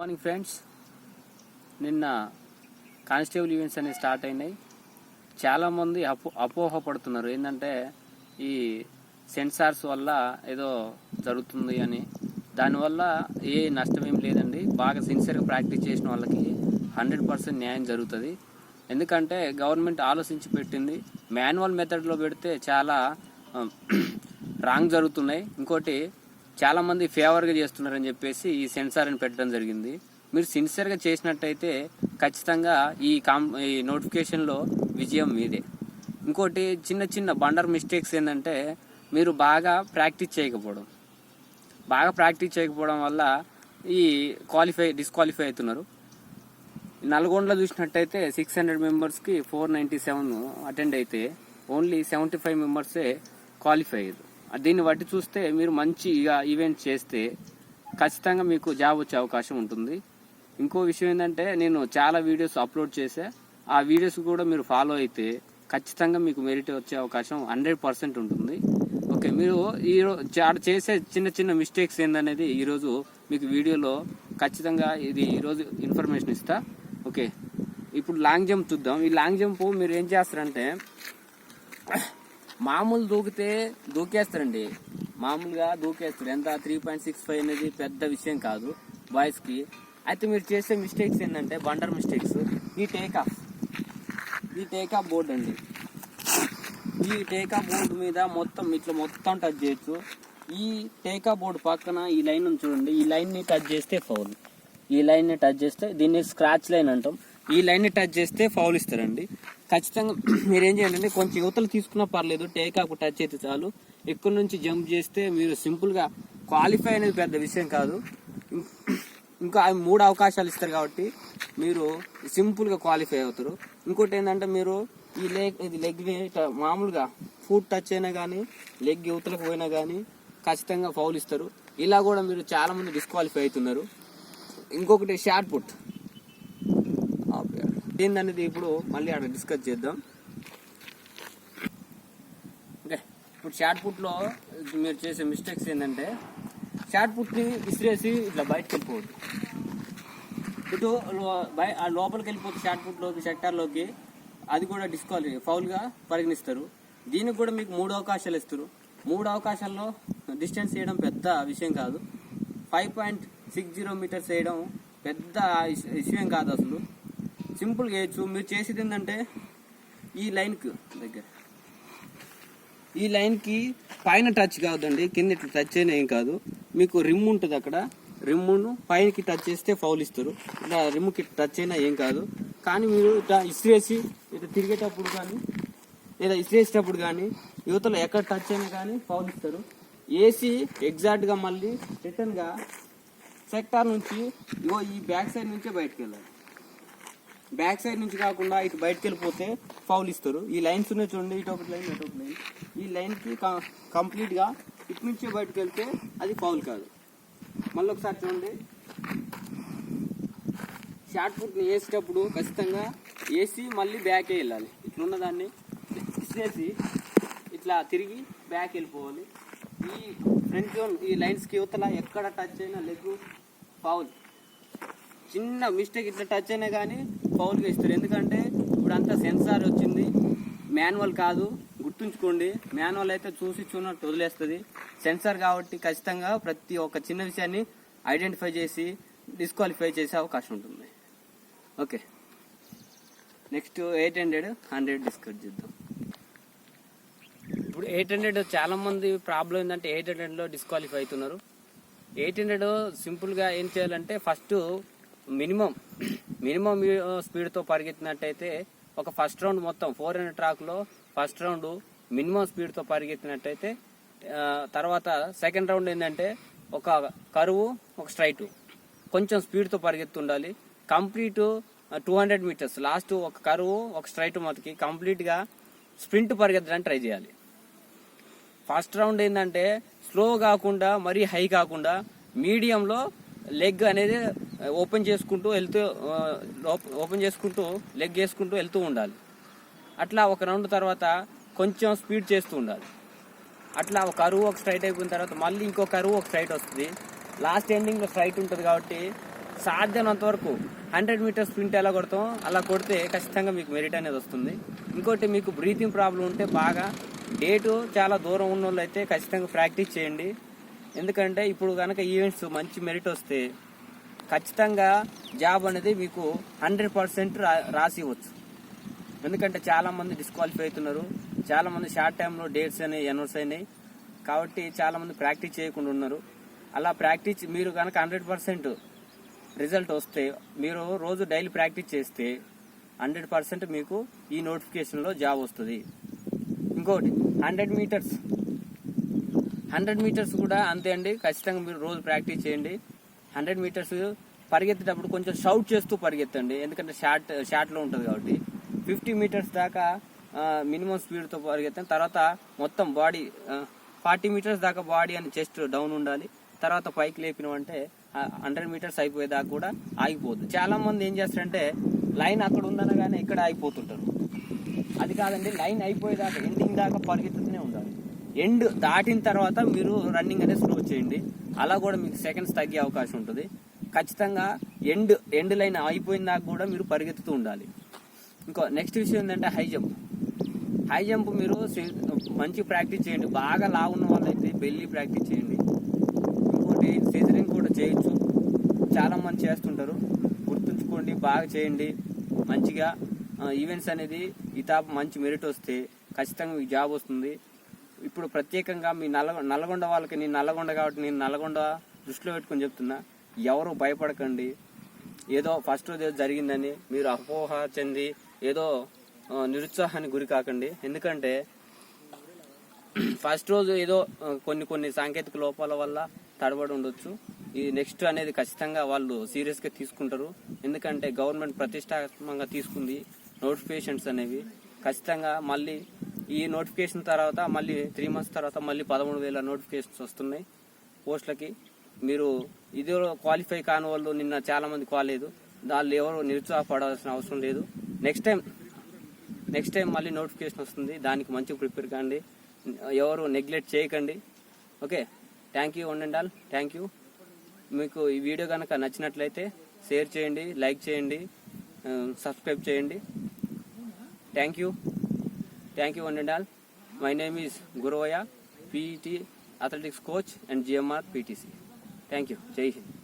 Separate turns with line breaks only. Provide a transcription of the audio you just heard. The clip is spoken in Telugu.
మార్నింగ్ ఫ్రెండ్స్, నిన్న కానిస్టేబుల్ ఈవెంట్స్ అనేవి స్టార్ట్ అయినాయి. చాలామంది అపోహపడుతున్నారు ఏంటంటే ఈ సెన్సార్స్ వల్ల ఏదో జరుగుతుంది అని. దానివల్ల ఏ నష్టం ఏం లేదండి. బాగా సిన్సియర్గా ప్రాక్టీస్ చేసిన వాళ్ళకి 100% న్యాయం జరుగుతుంది. ఎందుకంటే గవర్నమెంట్ ఆలోచించి పెట్టింది. మాన్యువల్ మెథడ్లో పెడితే చాలా రాంగ్ జరుగుతున్నాయి. ఇంకోటి చాలామంది ఫేవర్గా చేస్తున్నారని చెప్పేసి ఈ సెన్సార్ని పెట్టడం జరిగింది. మీరు సిన్సియర్గా చేసినట్టయితే ఖచ్చితంగా ఈ నోటిఫికేషన్లో విజయం మీదే. ఇంకోటి చిన్న చిన్న బండర్ మిస్టేక్స్ ఏంటంటే మీరు బాగా ప్రాక్టీస్ చేయకపోవడం వల్ల ఈ డిస్క్వాలిఫై అవుతున్నారు. నల్గొండలో చూసినట్టయితే 600 మెంబర్స్కి 497 అటెండ్ అయితే ఓన్లీ 75 మెంబర్సే క్వాలిఫై అయ్యారు. దీన్ని బట్టి చూస్తే మీరు మంచిగా ఈవెంట్ చేస్తే ఖచ్చితంగా మీకు జాబ్ వచ్చే అవకాశం ఉంటుంది. ఇంకో విషయం ఏంటంటే నేను చాలా వీడియోస్ అప్లోడ్ చేసా. ఆ వీడియోస్ కూడా మీరు ఫాలో అయితే ఖచ్చితంగా మీకు మెరిట్ వచ్చే అవకాశం 100% ఉంటుంది. ఓకే, మీరు ఈరోజు చేసే చిన్న చిన్న మిస్టేక్స్ ఏందనేది ఈరోజు మీకు వీడియోలో ఖచ్చితంగా ఈరోజు ఇన్ఫర్మేషన్ ఇస్తా. ఓకే, ఇప్పుడు లాంగ్ జంప్ చూద్దాం. ఈ లాంగ్ జంప్ మీరు ఏం చేస్తారంటే మామూలు దూకేస్తారండి. మామూలుగా దూకేస్తారు. ఎంత 3.65 అనేది పెద్ద విషయం కాదు బాయ్స్కి. అయితే మీరు చేసే మిస్టేక్స్ ఏంటంటే బండర్ మిస్టేక్స్. ఈ టేకాఫ్ బోర్డు అండి. ఈ టేకాఫ్ బోర్డు మీద మొత్తం టచ్ చేయొచ్చు. ఈ టేకాఫ్ బోర్డు పక్కన ఈ లైన్ చూడండి. ఈ లైన్ని టచ్ చేస్తే ఫౌల్. ఈ లైన్ని టచ్ చేస్తే దీన్ని స్క్రాచ్ లైన్ అంటాం. ఈ లైన్ని టచ్ చేస్తే ఫౌల్ ఇస్తారండి. ఖచ్చితంగా మీరేం చేయాలంటే కొంచెం యువతలు తీసుకున్నా పర్లేదు, టేకాఫ్ టచ్ అయితే చాలు. ఎక్కడి నుంచి జంప్ చేస్తే మీరు సింపుల్గా క్వాలిఫై అనేది పెద్ద విషయం కాదు. ఇంకా 3 అవకాశాలు ఇస్తారు కాబట్టి మీరు సింపుల్గా క్వాలిఫై అవుతారు. ఇంకోటి ఏంటంటే మీరు ఈ లెగ్ మామూలుగా ఫుట్ టచ్ అయినా కానీ లెగ్ యువతలకు పోయినా కానీ ఖచ్చితంగా ఫౌల్ ఇస్తారు. ఇలా కూడా మీరు చాలామంది డిస్క్వాలిఫై అవుతున్నారు. ఇంకొకటి షార్ట్ పుట్ ఏందనేది ఇప్పుడు మళ్ళీ అక్కడ డిస్కస్ చేద్దాం. ఓకే, ఇప్పుడు షార్ట్ పుట్లో మీరు చేసే మిస్టేక్స్ ఏంటంటే షార్ట్ పుట్ని విసిరేసి ఇట్లా బయటకు వెళ్ళిపోవద్దు. ఇటు లోపలికి వెళ్ళిపోతుంది షార్ట్ పుట్లోకి, సెక్టార్లోకి. అది కూడా ఫౌల్గా పరిగణిస్తారు. దీనికి కూడా మీకు 3 అవకాశాలు ఇస్తారు. 3 అవకాశాల్లో డిస్టెన్స్ వేయడం పెద్ద విషయం కాదు. 5.60 మీటర్స్ వేయడం పెద్ద విషయం కాదు. అసలు సింపుల్గా వేయచ్చు. మీరు చేసేది ఏంటంటే ఈ లైన్కి పైన టచ్ కావద్దండి, కింద ఇట్లా టచ్ అయినా ఏం కాదు. మీకు రిమ్ ఉంటుంది, అక్కడ రిమ్ను పైనకి టచ్ చేస్తే ఫౌల్ ఇస్తారు. ఇట్లా రిమ్కి టచ్ అయినా ఏం కాదు. కానీ మీరు ఇట్లా ఇసిరేసి ఇట్లా తిరిగేటప్పుడు కానీ లేదా ఇసిరేసేటప్పుడు కానీ యువతలో ఎక్కడ టచ్ అయినా కానీ ఫౌల్ ఇస్తారు. వేసి ఎగ్జాక్ట్గా మళ్ళీ రిటర్న్గా సెక్టార్ నుంచి ఈ బ్యాక్ సైడ్ నుంచే బయటకు వెళ్ళాలి. బ్యాక్ సైడ్ నుంచి కాకుండా ఇటు బయటకు వెళ్ళిపోతే ఫౌల్ ఇస్తారు. ఈ లైన్స్ ఉన్నాయి చూడండి, ఇటు ఒకటి లైన్, ఇటు ఒకటి లైన్. ఈ లైన్కి కంప్లీట్గా ఇటు నుంచే బయటకు వెళ్తే అది ఫౌల్ కాదు. మళ్ళీ ఒకసారి చూడండి, షార్ట్ పుట్ని వేసేటప్పుడు ఖచ్చితంగా వేసి మళ్ళీ బ్యాకే వెళ్ళాలి. ఇట్లున్న దాన్ని వేసి ఇట్లా తిరిగి బ్యాక్ వెళ్ళిపోవాలి. ఈ ఫ్రంట్ జోన్ ఈ లైన్స్కి యువతల ఎక్కడ టచ్ అయినా లెగ్ ఫౌల్. చిన్న మిస్టేక్ ఇట్లా టచ్ అయినా కానీ ఫౌల్గా ఇస్తారు. ఎందుకంటే ఇప్పుడు అంతా సెన్సార్ వచ్చింది, మాన్యువల్ కాదు. గుర్తుంచుకోండి, మాన్యువల్ అయితే చూసినట్టు వదిలేస్తుంది. సెన్సార్ కాబట్టి ఖచ్చితంగా ప్రతి ఒక్క చిన్న విషయాన్ని ఐడెంటిఫై చేసి డిస్క్వాలిఫై చేసే అవకాశం ఉంటుంది. ఓకే, నెక్స్ట్ 800, 100 డిస్కస్ చేద్దాం. ఇప్పుడు 800 చాలామంది ప్రాబ్లం ఏంటంటే 800లో డిస్క్వాలిఫై అవుతున్నారు. 800 సింపుల్గా ఏం చేయాలంటే ఫస్ట్ మినిమం స్పీడ్తో పరిగెత్తినట్టయితే ఒక ఫస్ట్ రౌండ్ మొత్తం 400 ట్రాక్లో ఫస్ట్ రౌండ్ మినిమం స్పీడ్తో పరిగెత్తినట్టయితే తర్వాత సెకండ్ రౌండ్ ఏంటంటే ఒక కరువు ఒక స్ట్రైట్ కొంచెం స్పీడ్తో పరిగెత్తుండాలి. కంప్లీట్ 200 మీటర్స్ లాస్ట్ ఒక కరువు ఒక స్ట్రైట్ మొదటికి కంప్లీట్గా స్ప్రింట్ పరిగెత్తడానికి ట్రై చేయాలి. ఫస్ట్ రౌండ్ ఏంటంటే స్లో కాకుండా మరీ హై కాకుండా మీడియంలో లెగ్ అనేది ఓపెన్ చేసుకుంటూ లెగ్ వేసుకుంటూ వెళ్తూ ఉండాలి. అట్లా ఒక రౌండ్ తర్వాత కొంచెం స్పీడ్ చేస్తూ ఉండాలి. అట్లా ఒక కరువు ఒక స్ట్రైట్ అయిపోయిన తర్వాత మళ్ళీ ఇంకో కరువు ఒక స్ట్రైట్ వస్తుంది. లాస్ట్ ఎండింగ్లో స్ట్రైట్ ఉంటుంది కాబట్టి సాధ్యమైనంత వరకు 100 మీటర్స్ స్ప్రింట్ ఎలా కొడతాం అలా కొడితే ఖచ్చితంగా మీకు మెరిట్ అనేది వస్తుంది. ఇంకోటి మీకు బ్రీతింగ్ ప్రాబ్లం ఉంటే బాగా డేటు చాలా దూరం ఉన్న వాళ్ళు అయితే ఖచ్చితంగా ప్రాక్టీస్ చేయండి. ఎందుకంటే ఇప్పుడు కనుక ఈవెంట్స్ మంచి మెరిట్ వస్తే ఖచ్చితంగా జాబ్ అనేది మీకు 100% రాసి ఇవ్వచ్చు. ఎందుకంటే చాలామంది డిస్క్వాలిఫై అవుతున్నారు, చాలామంది షార్ట్ టైంలో డేట్స్ అనేవి అనౌన్స్ అయినాయి కాబట్టి చాలామంది ప్రాక్టీస్ చేయకుండా ఉన్నారు. అలా ప్రాక్టీస్ మీరు కనుక 100% రిజల్ట్ వస్తే మీరు రోజు డైలీ ప్రాక్టీస్ చేస్తే 100% మీకు ఈ నోటిఫికేషన్లో జాబ్ వస్తుంది. ఇంకోటి 100 మీటర్స్ కూడా అంతే అండి. ఖచ్చితంగా మీరు రోజు ప్రాక్టీస్ చేయండి. 100 మీటర్స్ పరిగెత్తేటప్పుడు కొంచెం షౌట్ చేస్తూ పరిగెత్తండి, ఎందుకంటే షార్ట్లో ఉంటుంది కాబట్టి. 50 మీటర్స్ దాకా మినిమం స్పీడ్తో పరిగెత్తండి. తర్వాత మొత్తం బాడీ 40 మీటర్స్ దాకా బాడీ అని చెస్ట్ డౌన్ ఉండాలి. తర్వాత పైకి లేపినామంటే 100 మీటర్స్ అయిపోయేదాకా కూడా ఆగిపోద్దు. చాలా మంది ఏం చేస్తారంటే లైన్ అక్కడ ఉందనగానే ఇక్కడ ఆగిపోతుంటారు. అది కాదండి, లైన్ అయిపోయేదాకా ఎండింగ్ దాకా పరిగెత్తుతూనే ఉండాలి. ఎండ్ దాటిన తర్వాత మీరు రన్నింగ్ అనేది స్లో చేయండి. అలా కూడా మీకు సెకండ్స్ తగ్గే అవకాశం ఉంటుంది. ఖచ్చితంగా ఎండ్ లైన్ అయిపోయిన దాకా కూడా మీరు పరిగెత్తుతూ ఉండాలి. ఇంకో నెక్స్ట్ విషయం ఏంటంటే హై జంప్ మీరు మంచి ప్రాక్టీస్ చేయండి. బాగా లావున్న వాళ్ళైతే బెల్లి ప్రాక్టీస్ చేయండి. ఇంకోటి సీజరింగ్ కూడా చేయొచ్చు, చాలా మంది చేస్తుంటారు. గుర్తుంచుకోండి, బాగా చేయండి మంచిగా. ఈవెంట్స్ అనేది ఈ తాపు మంచి మెరిట్ వస్తే ఖచ్చితంగా మీకు జాబ్ వస్తుంది. ఇప్పుడు ప్రత్యేకంగా మీ నల్లగొండ వాళ్ళకి, నేను నల్లగొండ కాబట్టి నేను నల్లగొండ దృష్టిలో పెట్టుకొని చెప్తున్నా, ఎవరు భయపడకండి. ఏదో ఫస్ట్ రోజు జరిగిందని మీరు అపోహ చెంది ఏదో నిరుత్సాహానికి గురి కాకండి. ఎందుకంటే ఫస్ట్ రోజు ఏదో కొన్ని సాంకేతిక లోపాల వల్ల తడబడి ఉండొచ్చు. ఈ నెక్స్ట్ అనేది ఖచ్చితంగా వాళ్ళు సీరియస్గా తీసుకుంటారు. ఎందుకంటే గవర్నమెంట్ ప్రతిష్టాత్మకంగా తీసుకుంది నోటిఫికేషన్స్ అనేవి. ఖచ్చితంగా మళ్ళీ ఈ నోటిఫికేషన్ తర్వాత మళ్ళీ 3 months తర్వాత మళ్ళీ 13,000 నోటిఫికేషన్స్ వస్తున్నాయి పోస్టులకి. మీరు ఇది క్వాలిఫై కాని వాళ్ళు నిన్న చాలా మంది కాలేదు, దానిలో ఎవరు నిరుత్సాహపడాల్సిన అవసరం లేదు. నెక్స్ట్ టైం మళ్ళీ నోటిఫికేషన్ వస్తుంది, దానికి మంచిగా ప్రిపేర్ కాండి, ఎవరు నెగ్లెక్ట్ చేయకండి. Okay, thank you one and all. Thank you. మీకు ఈ వీడియో కనుక నచ్చినట్లయితే షేర్ చేయండి, లైక్ చేయండి, సబ్స్క్రైబ్ చేయండి. Thank you one and all. My name is Guravayya, PET athletics coach and GMR PTC. Thank you. Jai Hind.